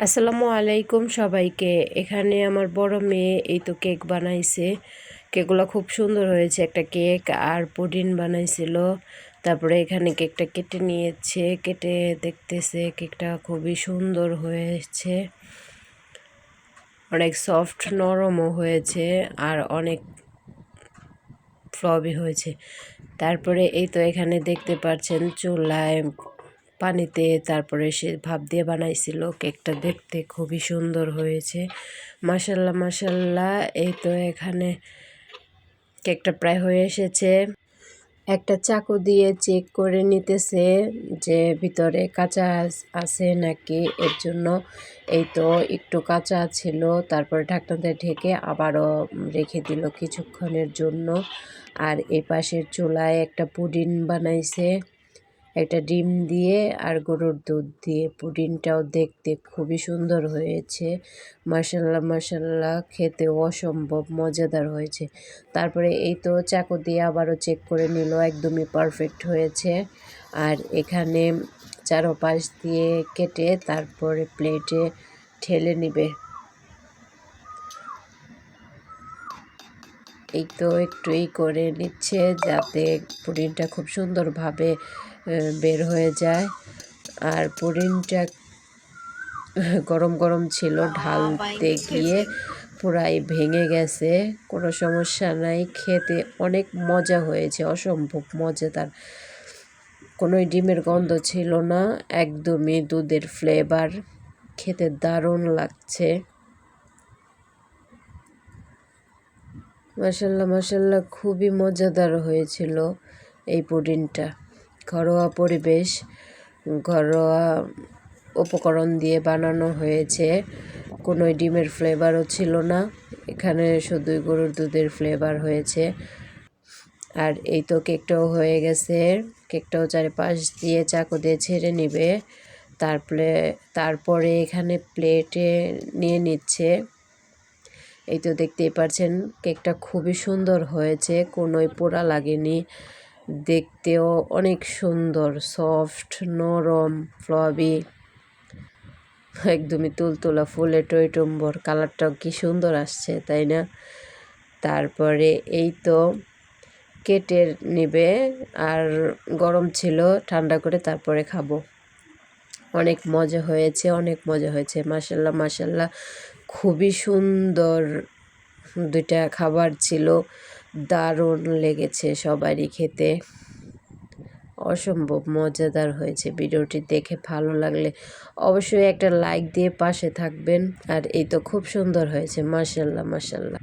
আসসালামু আলাইকুম সবাইকে। এখানে আমার বড় মেয়ে এই তো কেক বানাইছে। কেকগুলো খুব সুন্দর হয়েছে। একটা কেক আর পুডিং বানাইছিল। তারপরে এখানে কেকটা কেটে নিয়েছে, কেটে দেখতেছে কেকটা খুবই সুন্দর হয়েছে, অনেক সফট নরমও হয়েছে আর অনেক ফ্লবি হয়েছে। তারপরে এই তো এখানে দেখতে পাচ্ছেন চুলায় পানিতে তারপরে সে ভাপ দিয়ে বানাইছিল। কেকটা দেখতে খুবই সুন্দর হয়েছে, মাশাল্লাহ মাশাল্লাহ। এই তো এখানে কেকটা প্রায় হয়ে এসেছে। একটা চাকু দিয়ে চেক করে নিতেছে যে ভিতরে কাঁচা আছে নাকি, এর জন্য। এই তো একটু কাঁচা ছিল, তারপরে ঢাকনাতে ঢেকে আবারও রেখে দিল কিছুক্ষণের জন্য। আর এই পাশের চুলায় একটা পুডিং বানাইছে, একটা ডিম দিয়ে আর গরুর দুধ দিয়ে। পুডিংটাও দেখতে খুবই সুন্দর হয়েছে, মাশাল্লাহ মাশাল্লাহ। খেতে অসম্ভব মজাদার হয়েছে। তারপরে এই তো চাকু দিয়ে আবারও চেক করে নিল, একদমই পারফেক্ট হয়েছে। আর এখানে চারপাশ দিয়ে কেটে তারপরে প্লেটে ঢেলে নিবে। এই তো একটুই করে নিচ্ছে যাতে পুডিংটা খুব সুন্দরভাবে বের হয়ে যায়। আর পুডিংটা গরম গরম ছিল, ঢালতে গিয়ে পুরাই ভেঙে গেছে। কোনো সমস্যা নাই, খেতে অনেক মজা হয়েছে, অসম্ভব মজাদার। কোনো ডিমের গন্ধ ছিল না, একদমই দুধের ফ্লেভার। খেতে দারুণ লাগছে, মাশাল্লাহ মাশাল্লাহ। খুবই মজাদার হয়েছিল এই পুডিংটা। ঘরোয়া পরিবেশ, ঘরোয়া উপকরণ দিয়ে বানানো হয়েছে। কোনো ডিমের ফ্লেভারও ছিল না, এখানে শুধুই গরুর দুধের ফ্লেভার হয়েছে। আর এই তো কেকটাও হয়ে গেছে। কেকটাও চারিপাশ দিয়ে চাকু দিয়ে ছেড়ে নিবে। তারপরে এখানে প্লেটে নিয়ে নিচ্ছে। এই তো দেখতেই পাচ্ছেন কেকটা খুবই সুন্দর হয়েছে, কোনোই পোড়া লাগেনি। দেখতেও অনেক সুন্দর, সফট নরম ফ্লবি, একদমই তুলতুলা ফুলে টইটম্বর। কালারটাও কি সুন্দর আসছে, তাই না? তারপরে এই তো কেটে নিবে, আর গরম ছিল, ঠান্ডা করে তারপরে খাবো। অনেক মজা হয়েছে, অনেক মজা হয়েছে, মাশাল্লাহ মাশাল্লাহ। খুবই সুন্দর দুইটা খাবার ছিল, দারুণ লেগেছে সবারই খেতে, অসম্ভব মজাদার হয়েছে। ভিডিওটি দেখে ভালো লাগলে অবশ্যই একটা লাইক দিয়ে পাশে থাকবেন। আর এই তো খুব সুন্দর হয়েছে, মাশাল্লাহ মাশাল্লাহ।